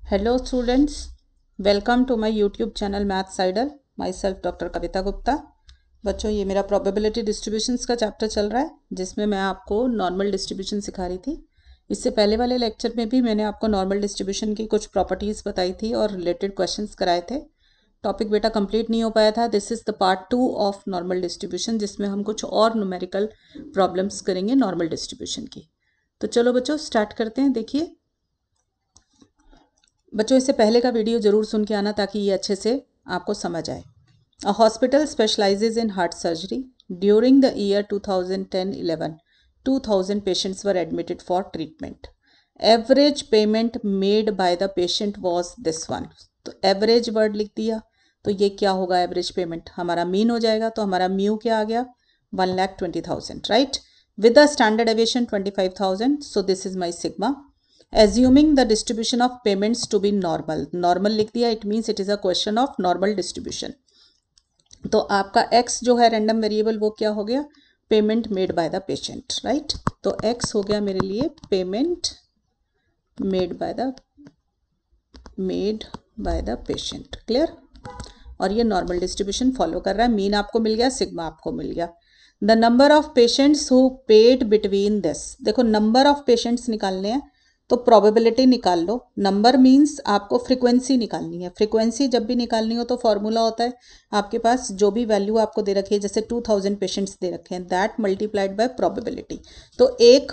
Hello students, welcome to my YouTube channel Maths Idol. Myself doctor Kavita Gupta. बच्चों ये मेरा probability distributions का chapter चल रहा है जिसमें मैं आपको नॉर्मल डिस्ट्रीब्यूशन सिखा रही थी. इससे पहले वाले लेक्चर में भी मैंने आपको नॉर्मल डिस्ट्रीब्यूशन की कुछ प्रॉपर्टीज़ बताई थी और रिलेटेड क्वेश्चंस कराए थे. टॉपिक बेटा कंप्लीट नहीं हो पाया था. This is the part 2 of normal distribution जिसमें हम कुछ और न्यूमेरिकल प्रॉब्लम्स करेंगे नॉर्मल डिस्ट्रीब्यूशन की. तो चलो बच्चों स्टार्ट करते हैं. देखिए बच्चों इससे पहले का वीडियो ज़रूर सुन के आना ताकि ये अच्छे से आपको समझ आए. अ hospital specialises in heart surgery. During the year 2010-11 2000 patients were admitted for treatment. Average payment made by the patient was this one. तो एवरेज वर्ड लिख दिया तो ये क्या होगा एवरेज पेमेंट, हमारा मीन हो जाएगा. तो हमारा म्यू क्या आ गया 1,20,000 right. With the standard aviation 25,000. So this is my sigma. Assuming the distribution of payments to be normal. Normal लिख दिया, it means it is a question of normal distribution. तो आपका x जो है रैंडम वेरिएबल वो क्या हो गया payment made by the patient right. तो x हो गया मेरे लिए payment made by the patient. Clear. और ये नॉर्मल डिस्ट्रीब्यूशन फॉलो कर रहा है. मीन आपको मिल गया, सिग्मा आपको मिल गया. The number of patients who paid between this. देखो नंबर ऑफ पेशेंट्स निकालने हैं तो प्रोबेबिलिटी निकाल लो. नंबर मीन्स आपको फ्रीक्वेंसी निकालनी है. फ्रीक्वेंसी जब भी निकालनी हो तो फॉर्मूला होता है आपके पास जो भी वैल्यू आपको दे रखी है, जैसे 2000 पेशेंट्स दे रखे हैं दैट मल्टीप्लाइड बाय प्रोबेबिलिटी. तो एक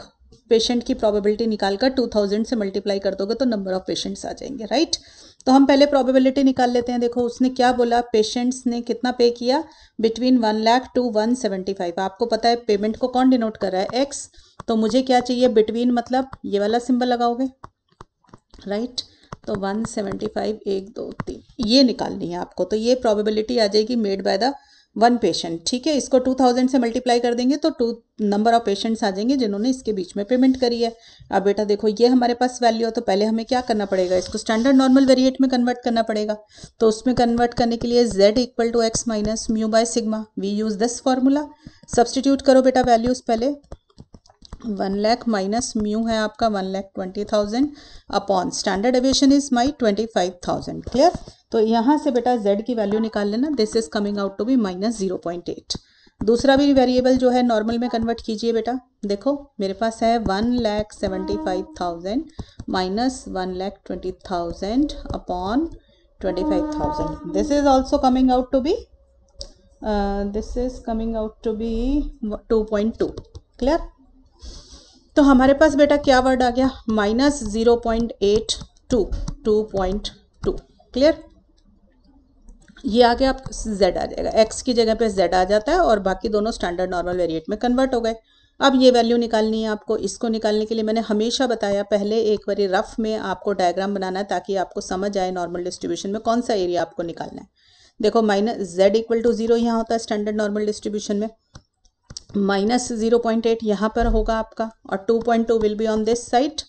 पेशेंट की प्रोबेबिलिटी निकालकर 2000 से मल्टीप्लाई कर दोगे तो नंबर ऑफ पेशेंट्स आ जाएंगे राइट. तो हम पहले प्रोबेबिलिटी निकाल लेते हैं. देखो उसने क्या बोला, पेशेंट्स ने कितना पे किया बिटवीन 1 लाख टू 175. आपको पता है पेमेंट को कौन डिनोट कर रहा है एक्स. तो मुझे क्या चाहिए बिटवीन मतलब ये वाला सिंबल लगाओगे राइट. तो 175 1 2 3 ये निकालनी है आपको. तो ये प्रोबेबिलिटी आ जाएगी made by the one patient. ठीक है, इसको 2000 से मल्टीप्लाई कर देंगे तो नंबर ऑफ पेशेंट्स आ जाएंगे जिन्होंने इसके बीच में पेमेंट करी है. अब बेटा देखो ये हमारे पास वैल्यू है तो पहले हमें क्या करना पड़ेगा, इसको स्टैंडर्ड नॉर्मल वेरिएट में कन्वर्ट करना पड़ेगा. तो उसमें कन्वर्ट करने के लिए z equal to x minus mu by sigma. We use this formula. Substitute करो बेटा वैल्यूज पहले. 1 लाख माइनस म्यू है आपका 1,20,000 upon standard deviation is my 25,000. Clear. तो यहाँ से बेटा z की वैल्यू निकाल लेना. This is coming out to be -0.8. दूसरा भी वेरिएबल जो है नॉर्मल में कन्वर्ट कीजिए बेटा. देखो मेरे पास है 1,75,000 minus 1,20,000 upon 25,000. This is also coming out to be 2.2. Clear. तो हमारे पास बेटा क्या वर्ड आ गया -0.82 2.2. क्लियर. ये आ गया, आप z आ जाएगा, x की जगह पे z आ जाता है और बाकी दोनों स्टैंडर्ड नॉर्मल वेरिएट में कन्वर्ट हो गए. अब ये वैल्यू निकालनी है आपको. इसको निकालने के लिए मैंने हमेशा बताया पहले एक बारी रफ में आपको डायग्राम बनाना है ताकि आपको समझ आए नॉर्मल डिस्ट्रीब्यूशन में कौन सा एरिया आपको निकालना है. देखो z इक्वल टू 0 यहाँ होता है स्टैंडर्ड नॉर्मल डिस्ट्रीब्यूशन में. -0.8 यहाँ पर होगा आपका और 2.2 will be on this side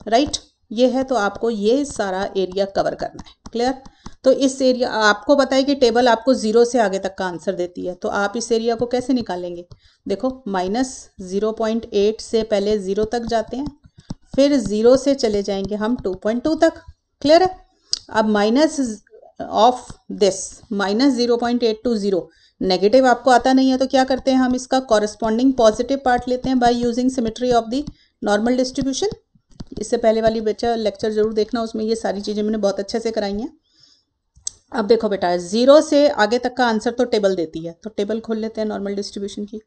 right. ये है तो आपको ये सारा एरिया कवर करना है. क्लियर. तो इस एरिया आपको पता है कि टेबल आपको 0 से आगे तक का आंसर देती है. तो आप इस एरिया को कैसे निकालेंगे. देखो -0.8 से पहले 0 तक जाते हैं, फिर 0 से चले जाएंगे हम 2.2 तक. क्लियर है. अब minus of this -0.8 to 0 negative आपको आता नहीं है तो क्या करते हैं हम इसका कॉरेस्पॉन्डिंग पॉजिटिव पार्ट लेते हैं by using symmetry of the normal distribution. इससे पहले वाली बच्चा लेक्चर जरूर देखना, उसमें ये सारी चीज़ें मैंने बहुत अच्छे से कराई हैं. अब देखो बेटा 0 से आगे तक का आंसर तो टेबल देती है, तो टेबल खोल लेते हैं नॉर्मल डिस्ट्रीब्यूशन की.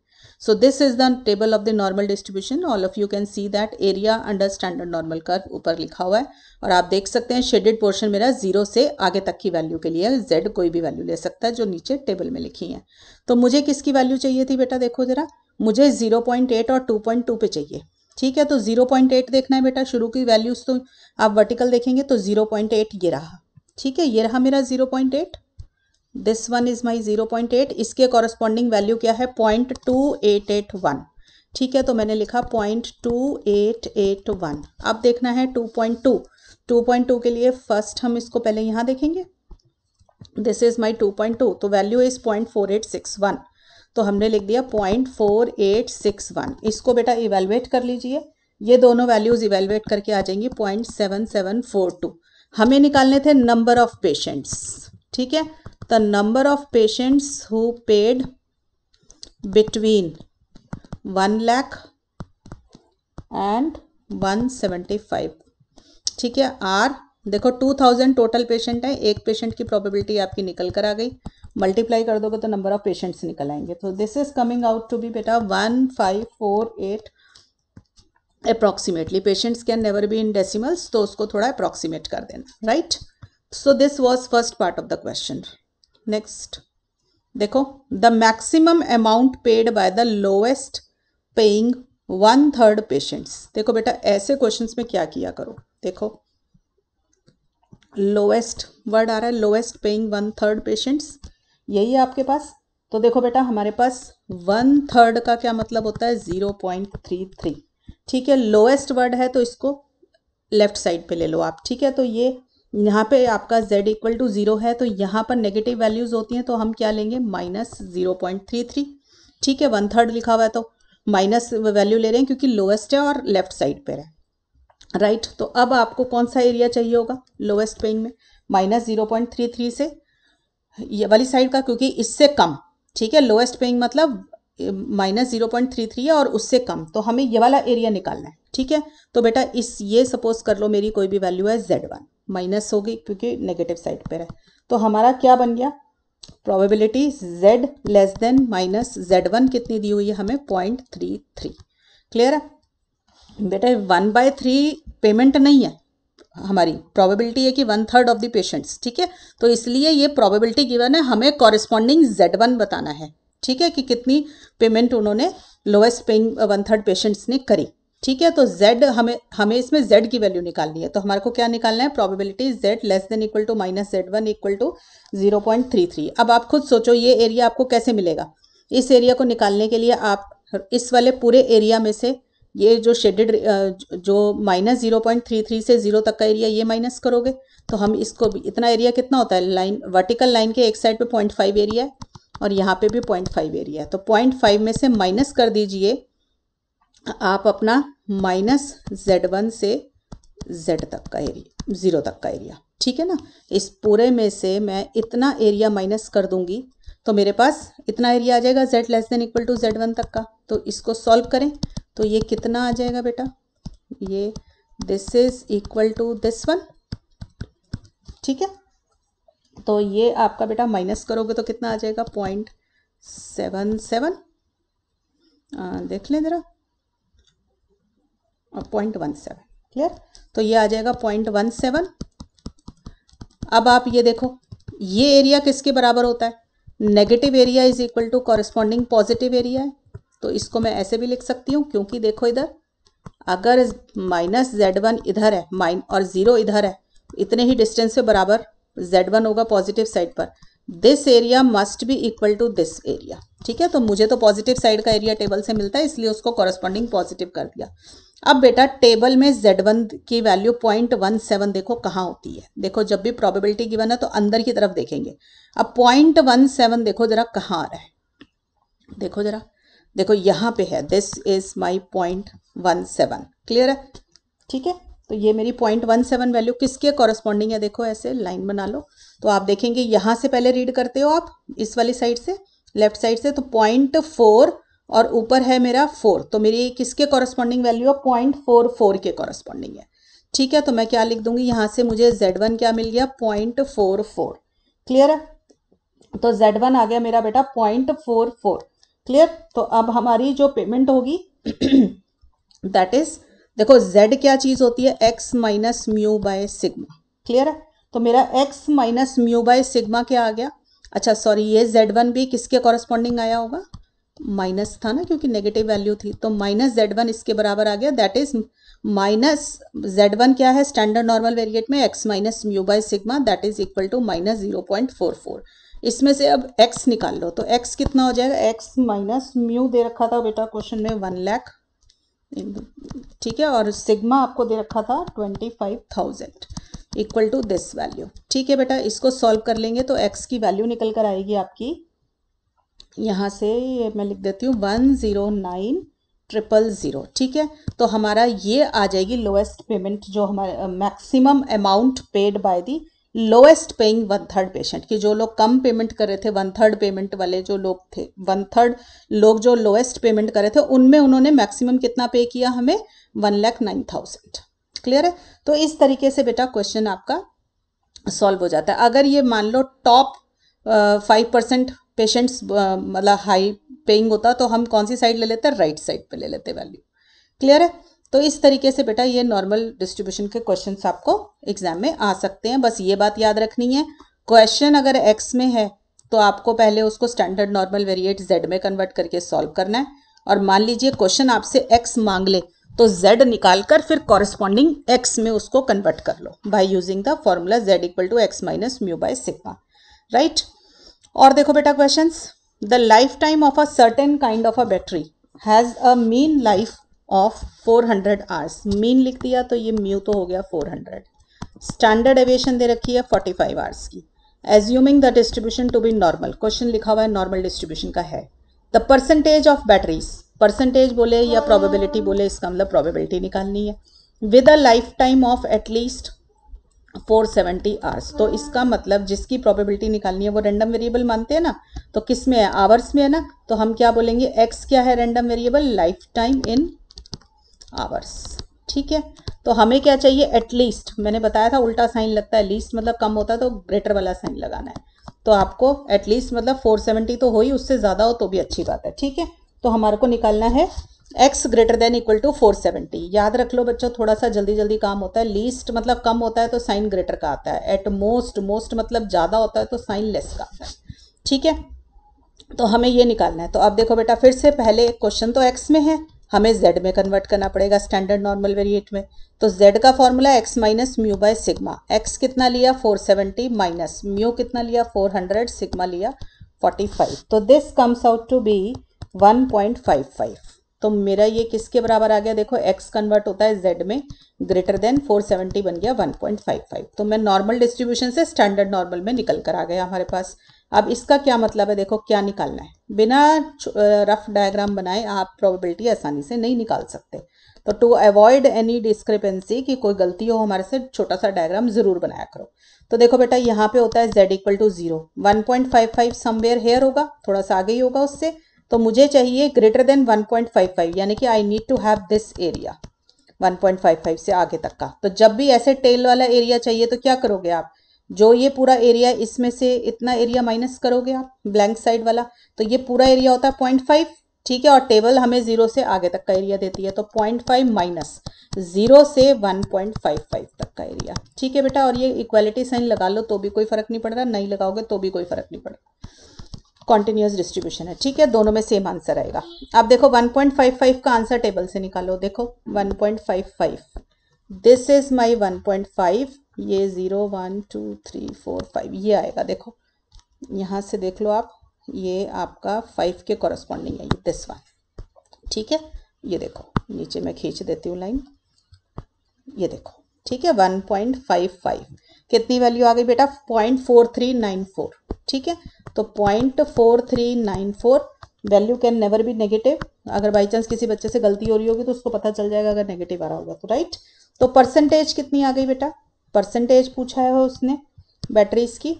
So this is the table of the normal distribution. All of you can see that area under standard normal curve ऊपर लिखा हुआ है और आप देख सकते हैं शेडेड पोर्शन मेरा 0 से आगे तक की वैल्यू के लिए. z कोई भी वैल्यू ले सकता है जो नीचे टेबल में लिखी है. तो मुझे किसकी वैल्यू चाहिए थी बेटा, देखो जरा मुझे 0.8 और 2.2 पे चाहिए. ठीक है, तो 0.8 देखना है बेटा. शुरू की वैल्यूज तो आप वर्टिकल देखेंगे तो 0.8 ये रहा. ठीक है, ये रहा मेरा 0.8. This one is my 0.8. इसके कॉरस्पॉन्डिंग वैल्यू क्या है 0.2881. ठीक है, तो मैंने लिखा 0.2881. अब देखना है 2.2. 2.2 के लिए फर्स्ट हम इसको पहले यहाँ देखेंगे. This is my 2.2. तो वैल्यू इज 0.4861. तो हमने लिख दिया 0.4861. इसको बेटा इवेलुएट कर लीजिए. ये दोनों वैल्यूज इवेलुएट करके आ जाएंगी 0.7742. हमें निकालने थे नंबर ऑफ पेशेंट्स, ठीक है। The number of patients who paid between 1 lakh and 175, ठीक है। आर देखो 2000 टोटल पेशेंट है, एक पेशेंट की प्रोबेबिलिटी आपकी निकल कर आ गई, मल्टीप्लाई कर दोगे तो नंबर ऑफ पेशेंट्स निकल आएंगे। तो this is coming out to be बेटा 1548 approximately. Patients can never be in decimals, तो उसको थोड़ा अप्रॉक्सीमेट कर देना, right. So this was first part of the question. Next देखो, the maximum amount paid by the lowest paying 1/3 patients. देखो बेटा ऐसे क्वेश्चंस में क्या किया करो, देखो लोएस्ट वर्ड आ रहा है, लोएस्ट पेइंग 1/3 पेशेंट्स, यही है आपके पास। तो देखो बेटा हमारे पास 1/3 का क्या मतलब होता है 0.33, ठीक है। लोएस्ट वर्ड है तो इसको लेफ्ट साइड पे ले लो आप, ठीक है। तो ये यहाँ पे आपका z इक्वल टू 0 है, तो यहाँ पर नेगेटिव वैल्यूज होती हैं, तो हम क्या लेंगे -0.33, ठीक है। 1/3 लिखा हुआ है तो माइनस वैल्यू ले रहे हैं क्योंकि लोएस्ट है और लेफ्ट साइड पे है, राइट। तो अब आपको कौन सा एरिया चाहिए होगा लोएस्ट पेइंग में, -0.33 से ये वाली साइड का, क्योंकि इससे कम, ठीक है। लोएस्ट पेइंग मतलब -0.33 है और उससे कम, तो हमें ये वाला एरिया निकालना है, ठीक है। तो बेटा इस ये सपोज कर लो मेरी कोई भी वैल्यू है z1, माइनस हो गई क्योंकि नेगेटिव साइड पे है। तो हमारा क्या बन गया, probability z less than minus z1 कितनी दी हुई है हमें 0.33, क्लियर है बेटा। 1/3 पेमेंट नहीं है हमारी, प्रोबेबिलिटी है कि 1/3 ऑफ द पेशेंट्स, ठीक है। तो इसलिए ये प्रोबेबिलिटी गिवन है, हमें कॉरेस्पॉन्डिंग z1 बताना है, ठीक है, कि कितनी पेमेंट उन्होंने लोएस्ट पेइंग 1/3 पेशेंट्स ने करी, ठीक है। तो z हमें इसमें z की वैल्यू निकालनी है, तो हमारे को क्या निकालना है, probability z less than equal to minus z1 equal to 0.33। अब आप खुद सोचो ये एरिया आपको कैसे मिलेगा। इस एरिया को निकालने के लिए आप इस वाले पूरे एरिया में से ये जो शेडेड जो -0.33 से 0 तक का एरिया ये माइनस करोगे, तो हम इसको भी, इतना एरिया कितना होता है, लाइन वर्टिकल लाइन के एक साइड पे 0.5 एरिया है और यहाँ पे भी 0.5 एरिया है, तो 0.5 में से माइनस कर दीजिए आप अपना -z1 से z तक का एरिया, 0 तक का एरिया, ठीक है ना। इस पूरे में से मैं इतना एरिया माइनस कर दूंगी तो मेरे पास इतना एरिया आ जाएगा z less than equal to z1 तक का। तो इसको सॉल्व करें तो ये कितना आ जाएगा बेटा, ये this is equal to this one, ठीक है। तो ये आपका बेटा माइनस करोगे तो कितना आ जाएगा 0.77, देख लें ज़रा, 0.17, क्लियर। तो ये आ जाएगा 0.17। अब आप ये देखो ये एरिया किसके बराबर होता है, negative area is equal to corresponding positive area है। तो इसको मैं ऐसे भी लिख सकती हूँ, क्योंकि देखो इधर अगर -z1 इधर है और 0 इधर है, इतने ही डिस्टेंस पे बराबर z1 होगा पॉजिटिव साइड पर, this area must be equal to this area, ठीक है। तो मुझे तो पॉजिटिव साइड का एरिया टेबल से मिलता है, इसलिए उसको कॉरेस्पॉन्डिंग पॉजिटिव कर दिया। अब बेटा टेबल में z1 की वैल्यू 0.17 देखो कहाँ होती है, देखो जब भी प्रोबेबिलिटी गिवन है तो अंदर की तरफ देखेंगे। अब 0.17 देखो जरा कहाँ आ रहा है, देखो जरा, देखो यहाँ पे है, दिस इज माई 0.17, क्लियर है, ठीक है। तो ये मेरी 0.17 वैल्यू किसके कॉरेस्पॉन्डिंग है, देखो ऐसे लाइन बना लो। तो आप देखेंगे यहाँ से पहले रीड करते हो आप इस वाली साइड से, लेफ्ट साइड से, तो 0.4 और ऊपर है मेरा 4, तो मेरी किसके कॉरेस्पॉन्डिंग वैल्यू है 0.44 के कॉरेस्पॉन्डिंग है, ठीक है। तो मैं क्या लिख दूंगी यहाँ से, मुझे z1 क्या मिल गया 0.44, क्लियर है। तो z1 आ गया मेरा बेटा 0.44, क्लियर। तो अब हमारी जो पेमेंट होगी दैट इज, देखो z क्या चीज होती है, x minus mu by sigma, clear है। तो मेरा x minus mu by sigma क्या आ गया, अच्छा सॉरी ये z1 भी किसके कॉरेस्पॉन्डिंग आया होगा, माइनस था ना क्योंकि नेगेटिव वैल्यू थी, तो -z1 इसके बराबर आ गया, दैट इज -z1 क्या है, स्टैंडर्ड नॉर्मल वेरिएट में x minus mu by sigma, that is equal to -0.44। इसमें से अब x निकाल लो, तो x कितना हो जाएगा, x माइनस म्यू दे रखा था बेटा क्वेश्चन में 1 लाख, ठीक है, और सिग्मा आपको दे रखा था 25,000 इक्वल टू दिस वैल्यू, ठीक है बेटा। इसको सॉल्व कर लेंगे तो x की वैल्यू निकल कर आएगी आपकी, यहाँ से मैं लिख देती हूँ 109 000, ठीक है। तो हमारा ये आ जाएगी लोएस्ट पेमेंट, जो हमारे maximum amount paid by the lowest paying 1/3 patient, की जो लोग कम पेमेंट कर रहे थे, 1/3 पेमेंट वाले जो लोग थे, 1/3 लोग जो लोएस्ट पेमेंट कर रहे थे, उनमें उन्होंने मैक्सिमम कितना पे किया हमें, 1,09,000। क्लियर है। तो इस तरीके से बेटा क्वेश्चन आपका सॉल्व हो जाता है। अगर ये मान लो टॉप 5% पेशेंट्स मतलब हाई पेइंग होता तो हम कौन सी साइड ले लेते हैं, राइट साइड पे ले लेते वैल्यू। क्लियर है। तो इस तरीके से बेटा ये नॉर्मल डिस्ट्रीब्यूशन के क्वेश्चंस आपको एग्जाम में आ सकते हैं। बस ये बात याद रखनी है, क्वेश्चन अगर एक्स में है तो आपको पहले उसको स्टैंडर्ड नॉर्मल वेरिएट जेड में कन्वर्ट करके सॉल्व करना है। और मान लीजिए क्वेश्चन आपसे एक्स मांग ले तो जेड निकाल कर फिर कॉरेस्पॉन्डिंग एक्स में उसको कन्वर्ट कर लो by using the formula Z equal to x minus mu by sigma, right. और देखो बेटा questions, the life time of a certain kind of a battery has a mean life of 400 hours. Mean लिख दिया तो ये mu तो हो गया 400। स्टैंडर्ड एविएशन दे रखी है 45 आवर्स की। Assuming the distribution to be normal, question लिखा हुआ है नॉर्मल डिस्ट्रीब्यूशन का है। The percentage of batteries, percentage बोले या प्रोबेबिलिटी बोले, इसका मतलब प्रोबेबिलिटी निकालनी है। With a life time of at least 470 hours, तो इसका मतलब जिसकी प्रोबेबिलिटी निकालनी है वो रैंडम वेरिएबल मानते हैं ना, तो किस में है, आवर्स में है ना। तो हम क्या बोलेंगे, एक्स क्या है random variable, life time in hours, ठीक है। तो हमें क्या चाहिए, एटलीस्ट, मैंने बताया था उल्टा साइन लगता है, लीस्ट मतलब कम होता है तो ग्रेटर वाला साइन लगाना है। तो आपको एटलीस्ट मतलब 470 तो हो ही, उससे ज़्यादा हो तो भी अच्छी बात है, ठीक है। तो हमारे को निकालना है x greater than equal to 470। याद रख लो बच्चों, थोड़ा सा जल्दी जल्दी काम होता है। लीस्ट मतलब कम होता है तो साइन ग्रेटर का आता है। एट मोस्ट, मोस्ट मतलब ज़्यादा होता है तो साइन लेस का आता है, ठीक है। तो हमें ये निकालना है। तो अब देखो बेटा, फिर से पहले क्वेश्चन तो x में है, हमें z में कन्वर्ट करना पड़ेगा स्टैंडर्ड नॉर्मल वेरिएट में। तो z का formula x minus mu by sigma. x कितना लिया 470 माइनस म्यू कितना लिया 400, सिग्मा लिया 45। तो this comes out to be 1.55। तो मेरा ये किसके बराबर आ गया, देखो x कन्वर्ट होता है z में, ग्रेटर देन 470 बन गया 1.55। तो मैं नॉर्मल डिस्ट्रीब्यूशन से स्टैंडर्ड नॉर्मल में निकल कर आ गया हमारे पास। अब इसका क्या मतलब है, देखो क्या निकालना है, बिना रफ डायग्राम बनाए आप प्रोबेबिलिटी आसानी से नहीं निकाल सकते। तो टू अवॉइड एनी डिस्क्रिपेंसी, की कोई गलती हो हमारे से, छोटा सा डायग्राम जरूर बनाया करो। तो देखो बेटा, यहाँ पे होता है z equal to 0, 1.55 somewhere here होगा, थोड़ा सा आगे ही होगा उससे। तो मुझे चाहिए ग्रेटर देन 1.55, यानी कि I need to have this area 1.55 से आगे तक का। तो जब भी ऐसे टेल वाला एरिया चाहिए तो क्या करोगे आप, जो ये पूरा एरिया, इसमें से इतना एरिया माइनस करोगे आप, ब्लैंक साइड वाला। तो ये पूरा एरिया होता है 0.5, ठीक है। और टेबल हमें 0 से आगे तक का एरिया देती है, तो 0.5 माइनस 0 से 1.55 तक का एरिया, ठीक है बेटा। और ये इक्वालिटी साइन लगा लो तो भी कोई फर्क नहीं पड़ रहा, नहीं लगाओगे तो भी कोई फर्क नहीं पड़ रहा, कॉन्टिन्यूस डिस्ट्रीब्यूशन है, ठीक है। दोनों में सेम आंसर आएगा। अब देखो 1.55 का आंसर टेबल से निकालो। देखो 1.55, दिस इज माई 1.5, ये 0 1 2 3 4 5 ये आएगा। देखो यहाँ से देख लो आप, ये आपका 5 के कॉरस्पॉन्डिंग है, ये दिस वन, ठीक है। ये देखो नीचे मैं खींच देती हूँ लाइन, ये देखो, ठीक है। 1.55 कितनी वैल्यू आ गई बेटा, 0.4394, ठीक है। तो 0.4394 value can never B negative. अगर बाई चांस किसी बच्चे से गलती हो रही होगी तो उसको पता चल जाएगा अगर नेगेटिव आ रहा होगा तो, राइट। तो परसेंटेज कितनी आ गई बेटा, परसेंटेज पूछा है उसने बैटरीज की,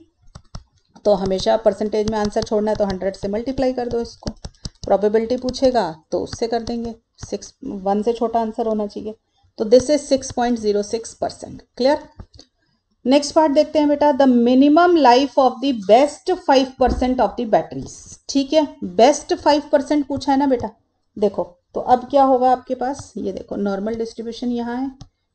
तो हमेशा परसेंटेज में आंसर छोड़ना है तो 100 से मल्टीप्लाई कर दो इसको। प्रोबेबिलिटी पूछेगा तो उससे कर देंगे, 1 से छोटा आंसर होना चाहिए। तो this is 6.06%, clear. Next part देखते हैं बेटा, the minimum life of the best 5% of the batteries, ठीक है। बेस्ट 5% पूछा है ना बेटा, देखो तो अब क्या होगा आपके पास, ये देखो नॉर्मल डिस्ट्रीब्यूशन यहाँ है,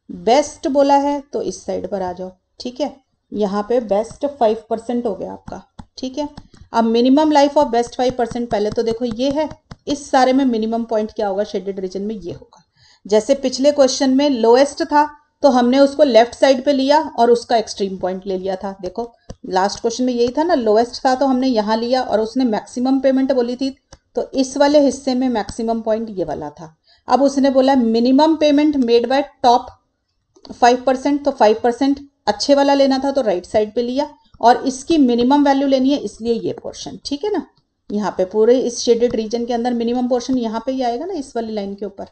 बेस्ट बोला है तो इस साइड पर आ जाओ, ठीक है। यहाँ पे बेस्ट 5% हो गया आपका, ठीक है। अब मिनिमम लाइफ ऑफ बेस्ट 5%, पहले तो देखो ये है, इस सारे में मिनिमम पॉइंट क्या होगा, शेडेड रीजन में ये होगा। जैसे पिछले क्वेश्चन में लोएस्ट था तो हमने उसको लेफ्ट साइड पे लिया और उसका एक्सट्रीम पॉइंट ले लिया था। देखो लास्ट क्वेश्चन में यही था ना, लोएस्ट था तो हमने यहाँ लिया और उसने मैक्सिमम पेमेंट बोली थी, तो इस वाले हिस्से में मैक्सिमम पॉइंट ये वाला था। अब उसने बोला minimum payment made by top 5%, तो 5% अच्छे वाला लेना था तो राइट साइड पे लिया, और इसकी मिनिमम वैल्यू लेनी है इसलिए ये पोर्शन, ठीक है ना। यहाँ पे पूरे इस शेडेड रीजन के अंदर मिनिमम पोर्शन यहाँ पे ही आएगा ना, इस वाली लाइन के ऊपर,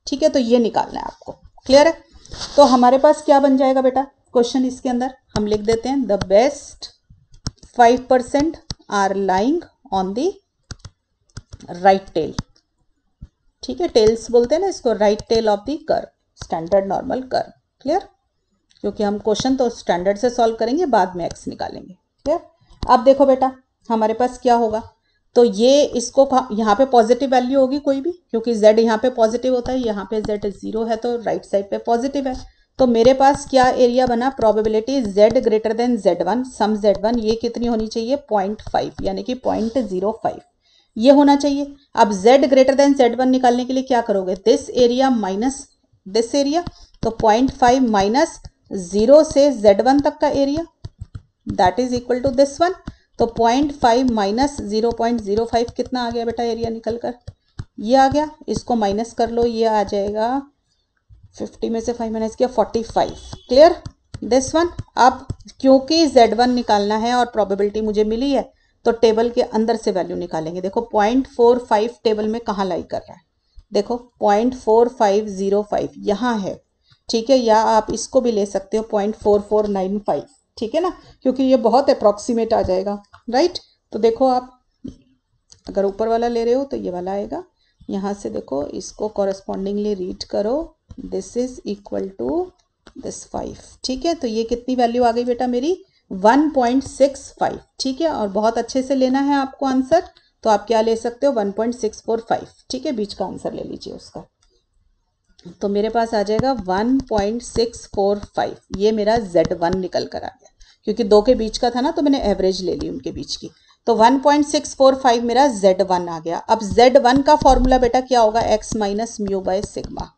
ठीक है। तो ये निकालना है आपको, क्लियर है। तो हमारे पास क्या बन जाएगा बेटा क्वेश्चन, इसके अंदर हम लिख देते हैं the best 5% are lying on the right tail, ठीक है। टेल्स बोलते हैं ना इसको, right tail of the curve, standard normal curve, clear. क्योंकि हम क्वेश्चन तो स्टैंडर्ड से सॉल्व करेंगे, बाद में एक्स निकालेंगे, क्लियर। अब देखो बेटा हमारे पास क्या होगा, तो ये इसको यहाँ पे पॉजिटिव वैल्यू होगी कोई भी, क्योंकि z यहाँ पे पॉजिटिव होता है, यहाँ पे z 0 है तो राइट साइड पे पॉजिटिव है। तो मेरे पास क्या एरिया बना, probability z greater than z1 सम z1, ये कितनी होनी चाहिए 0.5 यानी कि 0.05 ये होना चाहिए। अब z ग्रेटर देन z1 निकालने के लिए क्या करोगे, this area minus this area, तो 0.5 माइनस 0 से z1 तक का area that is equal to this one. तो 0.5 माइनस 0.05 कितना आ गया बेटा एरिया निकल कर, ये आ गया। इसको माइनस कर लो, ये आ जाएगा 50 में से 5 माइनस किया 45, क्लियर दिस वन। अब क्योंकि z1 निकालना है और प्रोबेबिलिटी मुझे मिली है, तो टेबल के अंदर से वैल्यू निकालेंगे। देखो 0.45 टेबल में कहाँ लाई कर रहा है, देखो 0.4505 यहाँ है, ठीक है। या आप इसको भी ले सकते हो 0.4495, ठीक है ना, क्योंकि ये बहुत अप्रॉक्सीमेट आ जाएगा, राइट। तो देखो आप अगर ऊपर वाला ले रहे हो तो ये वाला आएगा, यहाँ से देखो इसको कॉरेस्पॉन्डिंगली रीड करो, this is equal to this 5, ठीक है। तो ये कितनी वैल्यू आ गई बेटा मेरी 1.65, ठीक है। और बहुत अच्छे से लेना है आपको आंसर, तो आप क्या ले सकते हो 1.645, ठीक है, बीच का आंसर ले लीजिए उसका। तो मेरे पास आ जाएगा 1.645, ये मेरा z1 निकल कर आ गया, क्योंकि दो के बीच का था ना तो मैंने एवरेज ले ली उनके बीच की। तो 1.645 मेरा z1 आ गया। अब z1 का फॉर्मूला बेटा क्या होगा, x minus mu by sigma,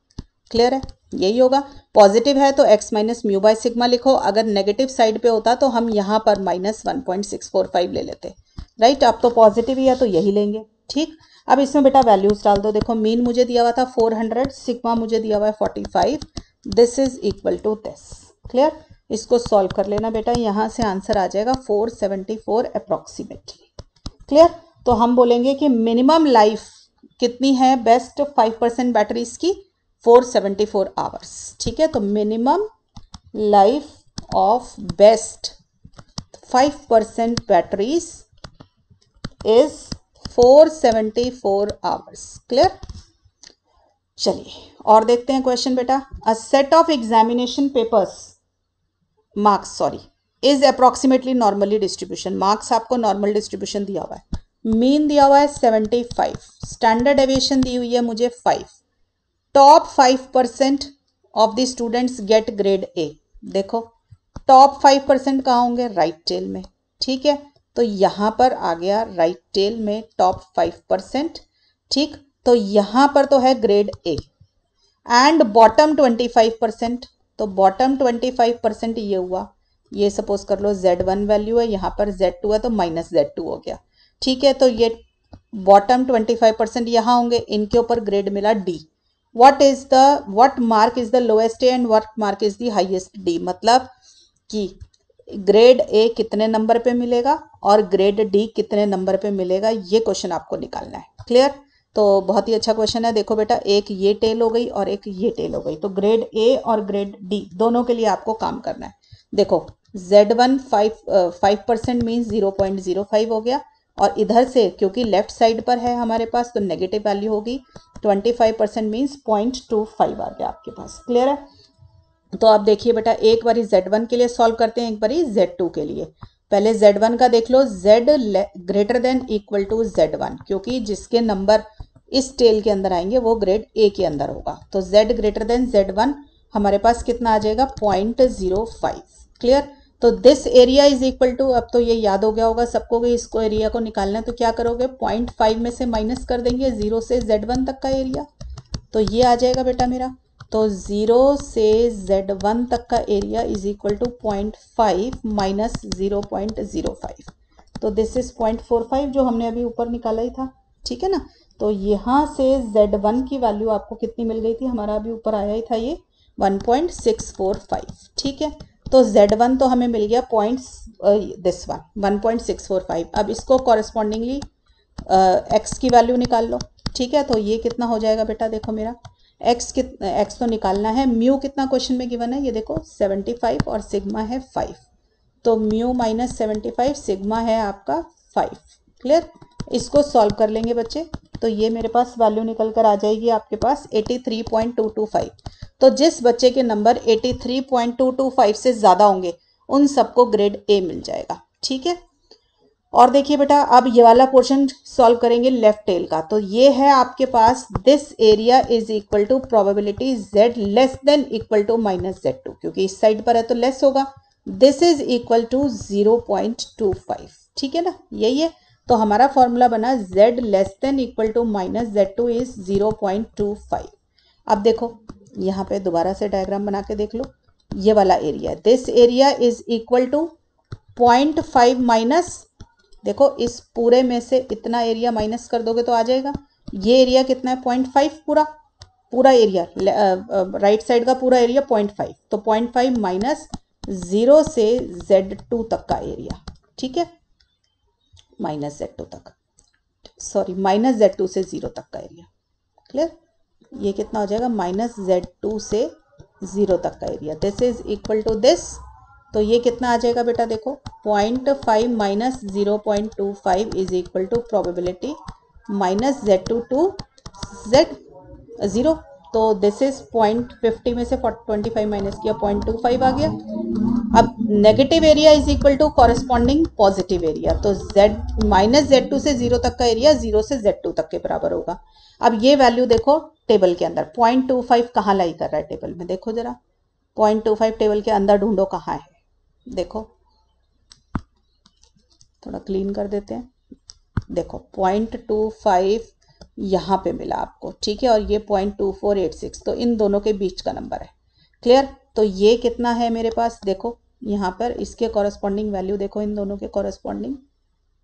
clear है, यही होगा। पॉजिटिव है तो x minus mu by sigma लिखो, अगर नेगेटिव साइड पे होता तो हम यहाँ पर माइनस 1.645 ले लेते, राइट। अब तो पॉजिटिव ही है तो यही लेंगे, ठीक। अब इसमें बेटा वैल्यूज डाल दो, देखो मीन मुझे दिया हुआ था 400, सिग्मा मुझे दिया हुआ है 45, this is equal to this, clear. इसको सॉल्व कर लेना बेटा, यहाँ से आंसर आ जाएगा 474 अप्रॉक्सीमेटली, क्लियर। तो हम बोलेंगे कि मिनिमम लाइफ कितनी है बेस्ट 5% बैटरीज की, 474 आवर्स, ठीक है। तो minimum life of best 5% batteries is 474 hours, clear. चलिए और देखते हैं क्वेश्चन बेटा। A set of examination papers marks is approximately normally distribution, marks आपको नॉर्मल डिस्ट्रीब्यूशन दिया हुआ है, मीन दिया हुआ है 75, स्टैंडर्ड डेविएशन दी हुई है मुझे 5, top 5% of the students gate grade A. देखो टॉप 5% कहाँ होंगे, राइट टेल में, ठीक है। तो यहाँ पर आ गया राइट टेल में टॉप 5%, ठीक। तो यहाँ पर तो है ग्रेड ए एंड बॉटम 25%, तो बॉटम 25% ये हुआ, ये सपोज कर लो z1 वैल्यू है, यहाँ पर z2 है तो माइनस z2 हो गया, ठीक है। तो ये बॉटम 25% यहाँ होंगे, इनके ऊपर ग्रेड मिला D. What mark is the lowest A and what mark is the highest D, मतलब कि ग्रेड ए कितने नंबर पे मिलेगा और ग्रेड डी कितने नंबर पे मिलेगा, ये क्वेश्चन आपको निकालना है, क्लियर। तो बहुत ही अच्छा क्वेश्चन है। देखो बेटा एक ये टेल हो गई और एक ये टेल हो गई, तो ग्रेड ए और ग्रेड डी दोनों के लिए आपको काम करना है। देखो z1 5% मीन्स 0.05 हो गया, और इधर से क्योंकि लेफ्ट साइड पर है हमारे पास तो नेगेटिव वैल्यू होगी, 25% मीन्स 0.25 आ गया आपके पास, क्लियर है। तो आप देखिए बेटा एक बारी z1 के लिए सॉल्व करते हैं, एक बारी z2 के लिए। पहले z1 का देख लो, z greater than equal to z1, क्योंकि जिसके नंबर इस टेल के अंदर आएंगे वो ग्रेड ए के अंदर होगा। तो z ग्रेटर देन z1 हमारे पास कितना आ जाएगा 0.05, क्लियर। तो this area is equal to, अब तो ये याद हो गया होगा सबको कि इसको एरिया को निकालना है, तो क्या करोगे 0.5 में से माइनस कर देंगे 0 से z1 तक का एरिया, तो ये आ जाएगा बेटा मेरा। तो 0 से z1 तक का area is equal to 0.5 minus 0.05, तो दिस इज 0.45 जो हमने अभी ऊपर निकाला ही था, ठीक है ना। तो यहाँ से z1 की वैल्यू आपको कितनी मिल गई थी, हमारा अभी ऊपर आया ही था ये 1.645, ठीक है। तो z1 तो हमें मिल गया दिस वन 1.645। अब इसको कॉरेस्पॉन्डिंगली एक्स की वैल्यू निकाल लो। ठीक है, तो ये कितना हो जाएगा बेटा, देखो मेरा एक्स तो निकालना है। म्यू कितना क्वेश्चन में गिवन है, ये देखो 75 और सिग्मा है 5, तो म्यू माइनस 75, सिग्मा है आपका 5। क्लियर, इसको सॉल्व कर लेंगे बच्चे, तो ये मेरे पास वैल्यू निकल कर आ जाएगी आपके पास 83.225। तो जिस बच्चे के नंबर 83.225 से ज़्यादा होंगे उन सबको ग्रेड ए मिल जाएगा। ठीक है, और देखिए बेटा, अब ये वाला पोर्शन सॉल्व करेंगे लेफ्ट टेल का। तो ये है आपके पास this area is equal to probability z less than equal to minus z2, क्योंकि इस साइड पर है तो लेस होगा। This is equal to 0.25। ठीक है ना, यही है। तो हमारा फॉर्मूला बना z less than equal to minus z2 is 0.25। अब देखो यहाँ पे दोबारा से डायग्राम बना के देख लो, ये वाला area, this area is equal to 0.5 minus, देखो इस पूरे में से इतना एरिया माइनस कर दोगे तो आ जाएगा। ये एरिया कितना है, 0.5, पूरा एरिया, राइट साइड का पूरा एरिया 0.5, तो 0.5 माइनस 0 से z2 तक का एरिया। ठीक है, माइनस z2 तक, सॉरी माइनस z2 से 0 तक का एरिया। क्लियर, ये कितना हो जाएगा, माइनस z2 से 0 तक का area. This is equal to this, तो ये कितना आ जाएगा बेटा, देखो 0.5 minus 0.25 is equal to probability minus z2 to z0। तो दिस इज 0.50 में से 25 माइनस किया 0.25 आ गया। अब negative area is equal to corresponding positive area, तो z माइनस z2 से 0 तक का एरिया 0 से z2 तक के बराबर होगा। अब ये वैल्यू देखो टेबल के अंदर, 0.25 कहाँ लाई कर रहा है टेबल में, देखो जरा 0.25 टेबल के अंदर ढूंढो कहाँ है। देखो थोड़ा क्लीन कर देते हैं, देखो 0.25 यहाँ पे मिला आपको। ठीक है, और ये 0.2486, तो इन दोनों के बीच का नंबर है। क्लियर, तो ये कितना है मेरे पास, देखो यहाँ पर इसके कॉरेस्पॉन्डिंग वैल्यू देखो, इन दोनों के कॉरेस्पॉन्डिंग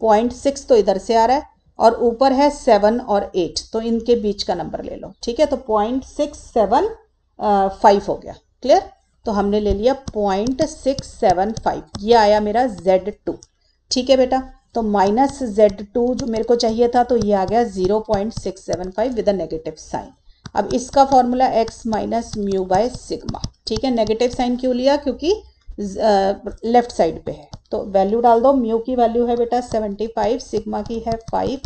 0.6 तो इधर से आ रहा है, और ऊपर है 7 और 8, तो इनके बीच का नंबर ले लो। ठीक है, तो 0.675 हो गया। क्लियर, तो हमने ले लिया 0.675, ये आया मेरा z2। ठीक है बेटा, तो माइनस z2 जो मेरे को चाहिए था, तो ये आ गया 0.675 विद अ नेगेटिव साइन। अब इसका formula x minus mu by sigma. ठीक है, नेगेटिव साइन क्यों लिया, क्योंकि लेफ्ट साइड पे है, तो वैल्यू डाल दो। म्यू की वैल्यू है बेटा 75, सिग्मा की है 5,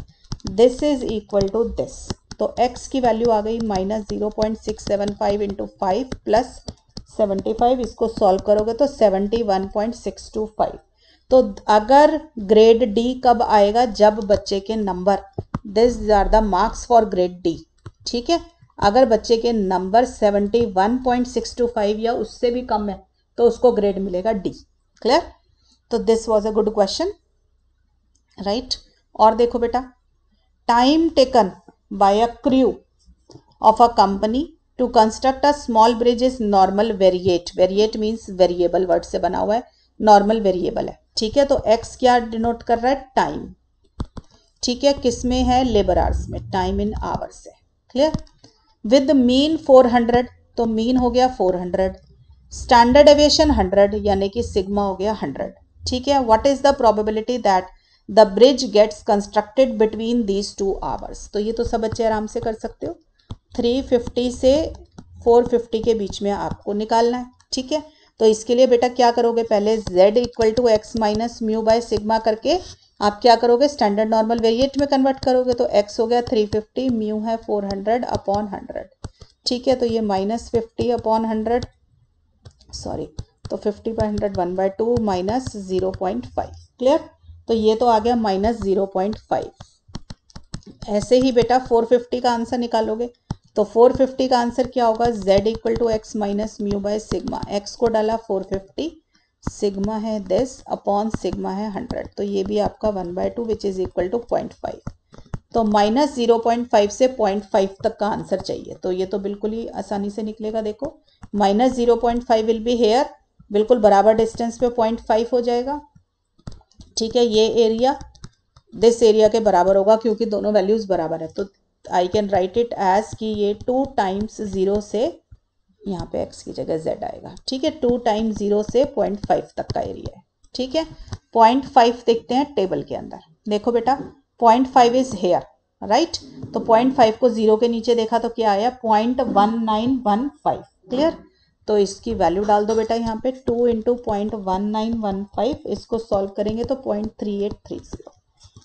this is equal to this, तो x की वैल्यू आ गई माइनस 0.675 इंटू 5 प्लस 75, इसको सॉल्व करोगे तो 71.625। तो अगर ग्रेड डी कब आएगा, जब बच्चे के number, this are the marks for grade D. ठीक है, अगर बच्चे के नंबर 71.625 या उससे भी कम है तो उसको ग्रेड मिलेगा डी। क्लियर, तो this was a good question, right. और देखो बेटा, time taken by a crew of a company to construct a small bridge is normal variate, variate means variable word से बना हुआ है, नॉर्मल वेरिएबल है। ठीक है, तो x क्या डिनोट कर रहा है, टाइम। ठीक है, किस में है, लेबर आवर्स में, टाइम इन आवर्स है। क्लियर, विद मीन 400, तो मीन हो गया 400, स्टैंडर्ड एविएशन 100, यानी कि सिग्मा हो गया 100। ठीक है, what is the probability that the bridge gets constructed between these 2 hours, तो ये तो सब बच्चे आराम से कर सकते हो, 350 से 450 के बीच में आपको निकालना है। ठीक है, तो इसके लिए बेटा क्या करोगे, पहले z equal to x minus mu by sigma करके आप क्या करोगे, स्टैंडर्ड नॉर्मल वेरिएट में कन्वर्ट करोगे, तो x हो गया 350, म्यू है 400 अपॉन 100। ठीक है, तो ये माइनस 50 अपॉन 100, सॉरी, तो 50 बाई 100 1/2 माइनस 0.5। क्लियर, तो ये तो आ गया माइनस 0.5। ऐसे ही बेटा 450 का आंसर निकालोगे, तो 450 का आंसर क्या होगा, z equal to x minus mu by sigma, x को डाला 450, सिग्मा है दिस अपॉन सिग्मा है 100, तो ये भी आपका 1/2 विच इज इक्वल टू 0.5। तो माइनस 0.5 से 0.5 तक का आंसर चाहिए, तो ये तो बिल्कुल ही आसानी से निकलेगा। देखो माइनस 0.5 विल बी हेयर, बिल्कुल बराबर डिस्टेंस पे 0.5 हो जाएगा। ठीक है, ये एरिया दिस एरिया के बराबर होगा क्योंकि दोनों वैल्यूज बराबर है, तो I can write it as कि ये 2 टाइम्स 0 से, यहाँ पे x की जगह z आएगा। ठीक है, 2 टाइम्स 0 से 0.5 तक का एरिया है। ठीक है, 0.5 देखते हैं टेबल के अंदर, देखो बेटा 0.5 इज हेयर, राइट। तो 0.5 को 0 के नीचे देखा तो क्या आया 0.1915, क्लियर। तो इसकी वैल्यू डाल दो बेटा यहाँ पे 2 इंटू 0.1915, इसको सॉल्व करेंगे तो 0.3830,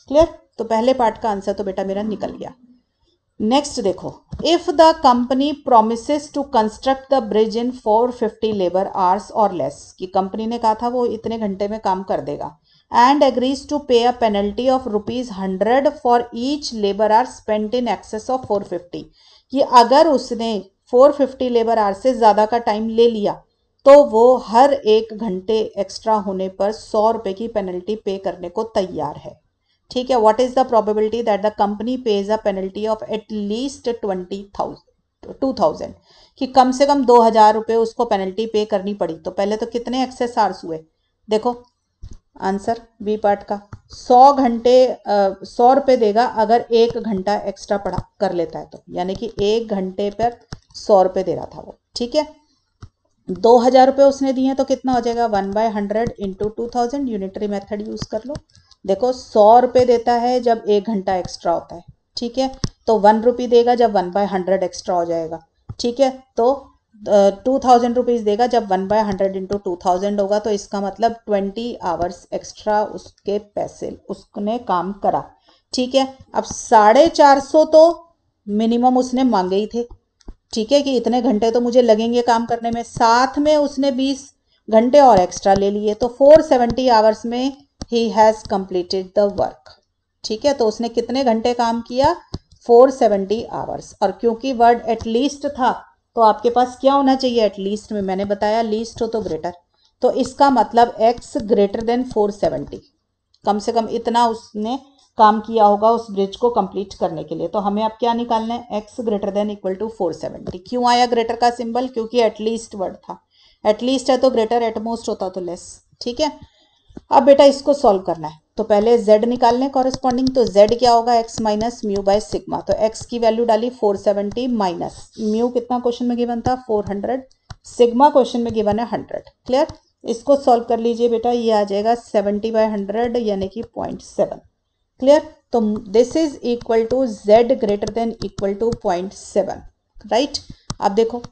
क्लियर। तो पहले पार्ट का आंसर तो बेटा मेरा निकल गया। नेक्स्ट देखो, if the company promises to construct the bridge in 450 labour hours और लेस, कि कंपनी ने कहा था वो इतने घंटे में काम कर देगा, एंड एग्रीज टू पे a penalty of ₹100 for each labour our spent in excess of 450, कि अगर उसने 450 लेबर आवर से ज़्यादा का टाइम ले लिया तो वो हर एक घंटे एक्स्ट्रा होने पर 100 रुपये की पेनल्टी पे करने को तैयार है, ठीक है। What is the probability that the company page a penalty of at least 20,000, कि कम से कम 2,000 रुपये उसको पेनल्टी पे करनी पड़ी। तो पहले तो कितने एक्सेस आवर्स हुए, देखो आंसर बी पार्ट का 100 रुपये देगा अगर 1 घंटा एक्स्ट्रा पढ़ा कर लेता है तो, यानी कि 1 घंटे पर 100 रुपये दे रहा था वो, ठीक है। 2,000 रुपये उसने दिए तो कितना हो जाएगा 1/100 इंटू 2,000, यूनिटरी मेथड यूज कर लो। देखो 100 रुपये देता है जब 1 घंटा एक्स्ट्रा होता है, ठीक है। तो 1 रुपी देगा जब 1/100 एक्स्ट्रा हो जाएगा, ठीक है। तो 2,000 रुपीज़ देगा जब 1/100 इंटू 2,000 होगा, तो इसका मतलब 20 आवर्स एक्स्ट्रा उसके पैसे उसने काम करा, ठीक है। अब 450 तो मिनिमम उसने मांगे ही थे, ठीक है, कि इतने घंटे तो मुझे लगेंगे काम करने में, साथ में उसने 20 घंटे और एक्स्ट्रा ले लिए, तो 470 आवर्स में he has completed the work, ठीक है। तो उसने कितने घंटे काम किया 470 आवर्स, और क्योंकि वर्ड एटलीस्ट था तो आपके पास क्या होना चाहिए एटलीस्ट में, मैंने बताया लीस्ट हो तो ग्रेटर, तो इसका मतलब x ग्रेटर देन 470, कम से कम इतना उसने काम किया होगा उस ब्रिज को कंप्लीट करने के लिए। तो हमें अब क्या निकालना है, x greater than equal to 470। क्यों आया ग्रेटर का सिंबल, क्योंकि एटलीस्ट वर्ड था, एटलीस्ट है तो ग्रेटर, एटमोस्ट होता तो लेस, ठीक है। अब बेटा इसको सॉल्व करना है, तो पहले z निकालने कॉरेस्पॉन्डिंग, तो z क्या होगा x minus mu by sigma, तो x की वैल्यू डाली 470 माइनस म्यू कितना क्वेश्चन में गिवन था 400, सिग्मा क्वेश्चन में गिवन है 100, क्लियर। इसको सॉल्व कर लीजिए बेटा, ये आ जाएगा 70/100 यानी कि 0.7, क्लियर। तो this is equal to z greater than equal to 0.7, right. अब देखो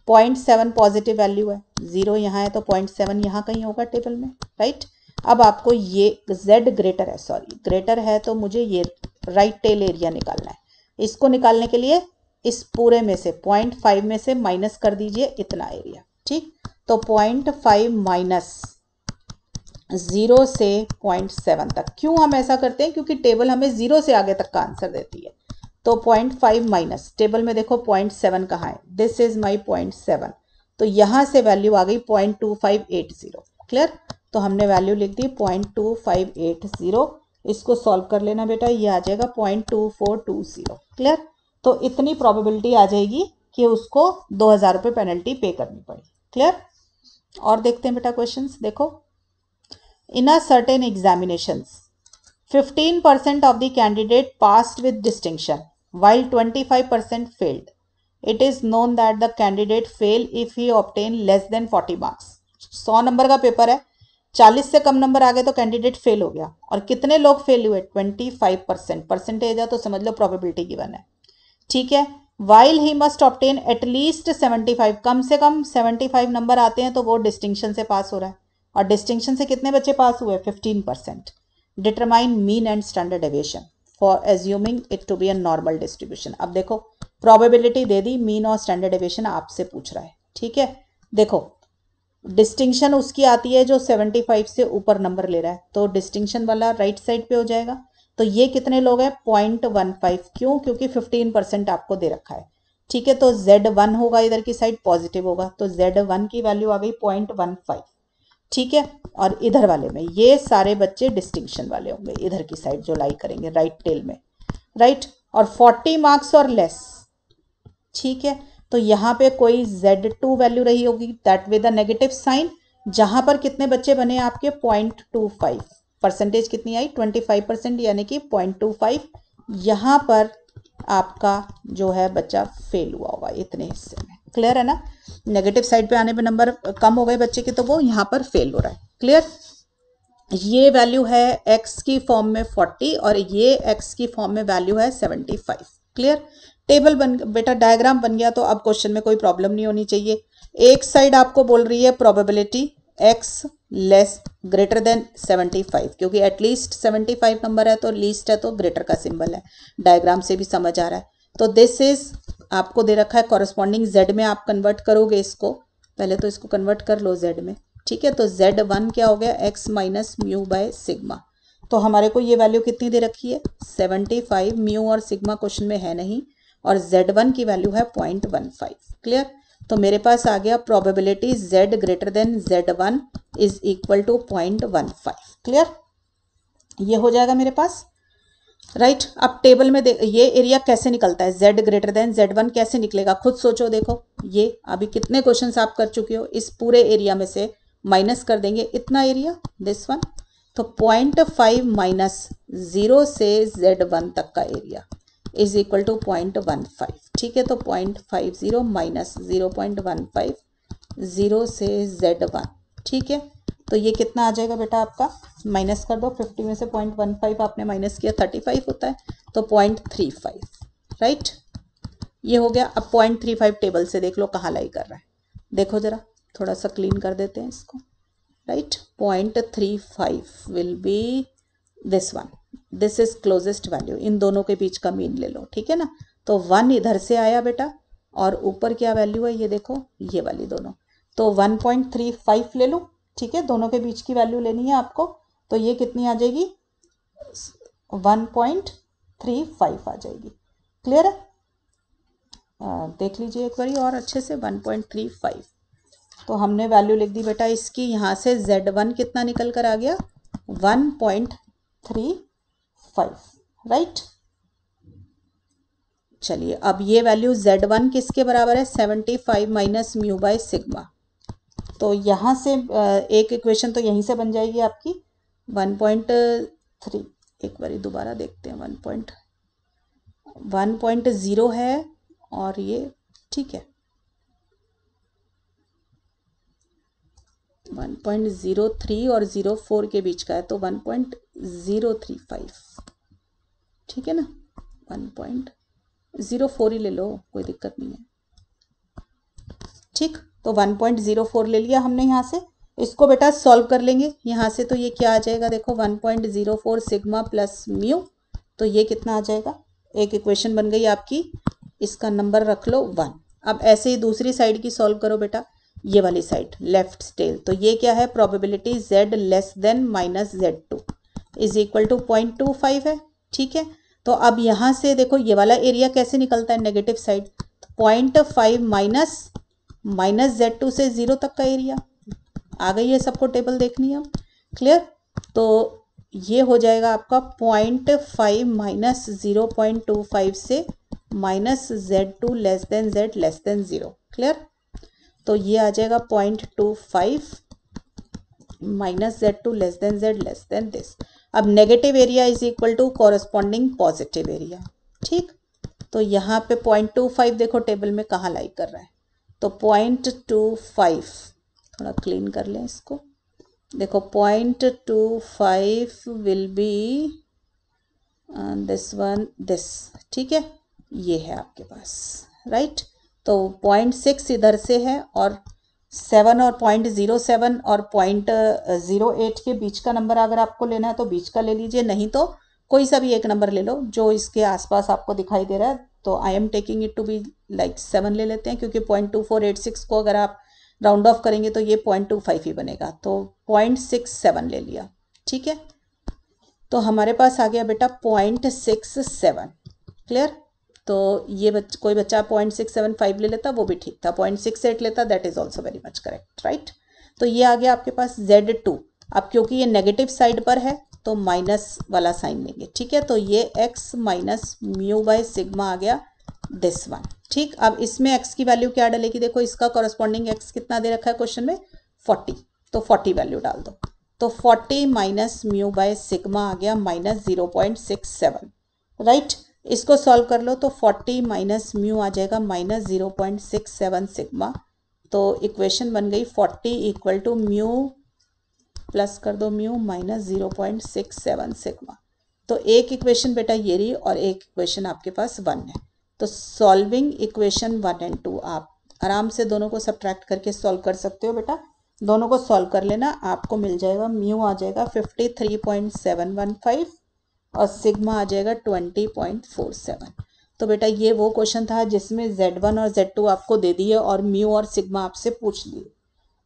0.7 पॉजिटिव वैल्यू है, 0 यहाँ है तो 0.7 यहाँ कहीं होगा टेबल में, राइट। अब आपको ये z ग्रेटर है, सॉरी ग्रेटर है, तो मुझे ये राइट टेल एरिया निकालना है। इसको निकालने के लिए इस पूरे में से 0.5 में से माइनस कर दीजिए इतना एरिया, ठीक। तो 0.5 माइनस 0 से 0.7 तक, क्यों हम ऐसा करते हैं, क्योंकि टेबल हमें 0 से आगे तक का आंसर देती है। तो 0.5 माइनस टेबल में देखो 0.7 कहाँ है, दिस इज माई 0.7, तो यहाँ से वैल्यू आ गई 0.2580, क्लियर। तो हमने वैल्यू लिख दी 0.2580, इसको सॉल्व कर लेना बेटा, ये आ जाएगा 0.2420, क्लियर। तो इतनी प्रोबेबिलिटी आ जाएगी कि उसको 2,000 रुपये पेनल्टी पे करनी पड़ी, क्लियर। और देखते हैं बेटा क्वेश्चंस, देखो in a certain examinations 15% of the candidate passed with distinction while 25% failed. It is known that the candidate fail if he obtain less than 40 marks. 100 number का पेपर है, 40 से कम नंबर आ गए तो कैंडिडेट फेल हो गया, और कितने लोग फेल हुए 25%, परसेंटेज है तो समझ लो प्रोबेबिलिटी गिवन है, ठीक है। While he must obtain at least 75, कम से कम 75 नंबर आते हैं तो वो डिस्टिंक्शन से पास हो रहा है, और डिस्टिंक्शन से कितने बच्चे पास हुए 15%। Determine mean and standard deviation for assuming it to be a normal distribution. अब देखो प्रोबेबिलिटी दे दी, मीन और स्टैंडर्ड डेविएशन आपसे पूछ रहा है, ठीक है। देखो डिस्टिंक्शन उसकी आती है जो 75 से ऊपर नंबर ले रहा है, तो डिस्टिंक्शन वाला राइट साइड पे हो जाएगा। तो ये कितने लोग हैं 0.15, क्यों, क्योंकि 15% आपको दे रखा है, ठीक है। तो Z1 होगा इधर की साइड पॉजिटिव होगा, तो Z1 की वैल्यू आ गई 0.15, ठीक है। और इधर वाले में ये सारे बच्चे डिस्टिंक्शन वाले होंगे, इधर की साइड जो लाई करेंगे राइट टेल में, राइट। और 40 मार्क्स और लेस, ठीक है। तो यहाँ पे कोई Z2 वैल्यू रही होगी that with a negative sign, जहां पर कितने बच्चे बने आपके 0.25, परसेंटेज कितनी आई 25%, यानी कि 0.25, यहाँ पर आपका जो है बच्चा फेल हुआ होगा इतने हिस्से में, क्लियर है ना। नेगेटिव साइड पे आने पे नंबर कम हो गए बच्चे के, तो वो यहाँ पर फेल हो रहा है, क्लियर। ये वैल्यू है x की फॉर्म में 40 और ये x की फॉर्म में वैल्यू है 75। क्लियर? टेबल बन बेटा, डायग्राम बन गया तो अब क्वेश्चन में कोई प्रॉब्लम नहीं होनी चाहिए। एक साइड आपको बोल रही है probability x less greater than 75, क्योंकि एटलीस्ट 75 नंबर है तो लीस्ट है तो ग्रेटर का सिंबल है, डायग्राम से भी समझ आ रहा है। तो दिस इज आपको दे रखा है कॉरस्पॉन्डिंग z में आप कन्वर्ट करोगे इसको, पहले तो इसको कन्वर्ट कर लो z में, ठीक है। तो z1 क्या हो गया, x minus mu by sigma. तो हमारे को ये वैल्यू कितनी दे रखी है 75, म्यू और सिग्मा क्वेश्चन में है नहीं, और z1 की वैल्यू है 0.15। क्लियर? तो मेरे पास आ गया probability z greater than z1 is equal to 0.15। Clear? ये हो जाएगा मेरे पास, राइट। अब टेबल में ये एरिया कैसे निकलता है, z ग्रेटर देन z1 कैसे निकलेगा, खुद सोचो। देखो ये अभी कितने क्वेश्चंस आप कर चुके हो, इस पूरे एरिया में से माइनस कर देंगे इतना एरिया, दिस वन। तो 0.5 माइनस 0 से z1 तक का एरिया इज इक्वल टू 0.15। ठीक है, तो 0.50 माइनस 0.15 0 से z1। ठीक है, तो ये कितना आ जाएगा बेटा आपका, माइनस कर दो, 50 में से 0.15 आपने माइनस किया 35 होता है, तो 0.35। राइट, ये हो गया। अब 0.35 टेबल से देख लो कहाँ लाई कर रहा है, देखो जरा, थोड़ा सा क्लीन कर देते हैं इसको। Right, 0.35 will be this one, this is closest value, इन दोनों के बीच का मीन ले लो। ठीक है ना, तो 1 इधर से आया बेटा, और ऊपर क्या वैल्यू है ये देखो, ये वाली दोनों, तो 1.35 ले लो। ठीक है, दोनों के बीच की वैल्यू लेनी है आपको, तो ये कितनी आ जाएगी 1.35 आ जाएगी। क्लियर है? देख लीजिए एक बारी और अच्छे से, 1.35। तो हमने वैल्यू लिख दी बेटा इसकी, यहाँ से z1 कितना निकल कर आ गया 1.35। राइट, चलिए अब ये वैल्यू z1 किसके बराबर है 75 माइनस म्यू बाय सिग्मा। तो यहाँ से एक इक्वेशन तो यहीं से बन जाएगी आपकी 1.3, एक बार दोबारा देखते हैं, 1.0 है और ये, ठीक है 1.03 और 04 के बीच का है, तो 1.035। ठीक है ना, 1.04 ही ले लो, कोई दिक्कत नहीं है। ठीक, तो 1.04 ले लिया हमने यहाँ से, इसको बेटा सॉल्व कर लेंगे यहाँ से, तो ये क्या आ जाएगा देखो 1.04 सिग्मा प्लस म्यू, तो ये कितना आ जाएगा, एक इक्वेशन बन गई आपकी, इसका नंबर रख लो 1। अब ऐसे ही दूसरी साइड की सॉल्व करो बेटा, ये वाली साइड लेफ्ट टेल, तो ये क्या है probability z less than minus z2 is equal to 0.25 है। ठीक है, तो अब यहाँ से देखो ये वाला एरिया कैसे निकलता है नेगेटिव साइड, 0.5 माइनस z2 से 0 तक का एरिया आ गई है, सबको टेबल देखनी है अब। क्लियर? तो ये हो जाएगा आपका 0.5 माइनस 0.25 से minus z2 less than z less than 0। Clear? तो ये आ जाएगा 0.25 minus z2 less than z less than this. अब negative area is equal to corresponding positive area. ठीक, तो यहाँ पे 0.25 देखो टेबल में कहाँ लाई कर रहा है, तो 0.25, थोड़ा क्लीन कर लें इसको, देखो 0.25 will be this one, this. ठीक है, ये है आपके पास। राइट, तो 0.6 इधर से है, और 7 और 0.07 और 0.08 के बीच का नंबर अगर आपको लेना है तो बीच का ले लीजिए, नहीं तो कोई सा भी एक नंबर ले लो जो इसके आसपास आपको दिखाई दे रहा है। तो I am taking it to be like 7 ले लेते हैं, क्योंकि 0.2486 को अगर आप राउंड ऑफ करेंगे तो ये 0.25 ही बनेगा, तो 0.67 ले लिया। ठीक है, तो हमारे पास आ गया बेटा 0.67। क्लियर? तो ये कोई बच्चा 0.675 ले लेता वो भी ठीक था, 0.68 लेता, that is also very much correct. Right, तो ये आ गया आपके पास z2। अब क्योंकि ये नेगेटिव साइड पर है तो माइनस वाला साइन लेंगे। ठीक है, तो ये x minus mu by sigma आ गया दिस वन। ठीक, अब इसमें x की वैल्यू क्या डलेगी, देखो इसका कॉरस्पॉन्डिंग x कितना दे रखा है क्वेश्चन में 40, तो 40 वैल्यू डाल दो, तो 40 माइनस म्यू बाय सिग्मा आ गया माइनस 0.67। राइट, इसको सॉल्व कर लो, तो 40 माइनस म्यू आ जाएगा माइनस 0.67 सिग्मा, तो इक्वेशन बन गई 40 इक्वल टू म्यू प्लस कर दो म्यू माइनस 0.67 सिग्मा। तो एक इक्वेशन बेटा ये रही और एक इक्वेशन आपके पास 1 है। तो सॉल्विंग इक्वेशन 1 और 2 आप आराम से दोनों को सब्ट्रैक्ट करके सॉल्व कर सकते हो बेटा। दोनों को सॉल्व कर लेना, आपको मिल जाएगा म्यू आ जाएगा 53.715 और सिग्मा आ जाएगा 20.47। तो बेटा ये वो क्वेश्चन था जिसमें Z1 और Z2 आपको दे दिए और म्यू और सिग्मा आपसे पूछ लिए।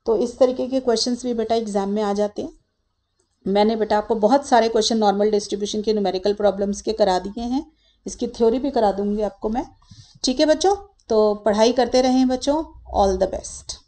तो इस तरीके के क्वेश्चंस भी बेटा एग्जाम में आ जाते हैं। मैंने बेटा आपको बहुत सारे क्वेश्चन नॉर्मल डिस्ट्रीब्यूशन के न्यूमेरिकल प्रॉब्लम्स के करा दिए हैं, इसकी थ्योरी भी करा दूंगी आपको मैं। ठीक है बच्चों, तो पढ़ाई करते रहें बच्चों, ऑल द बेस्ट।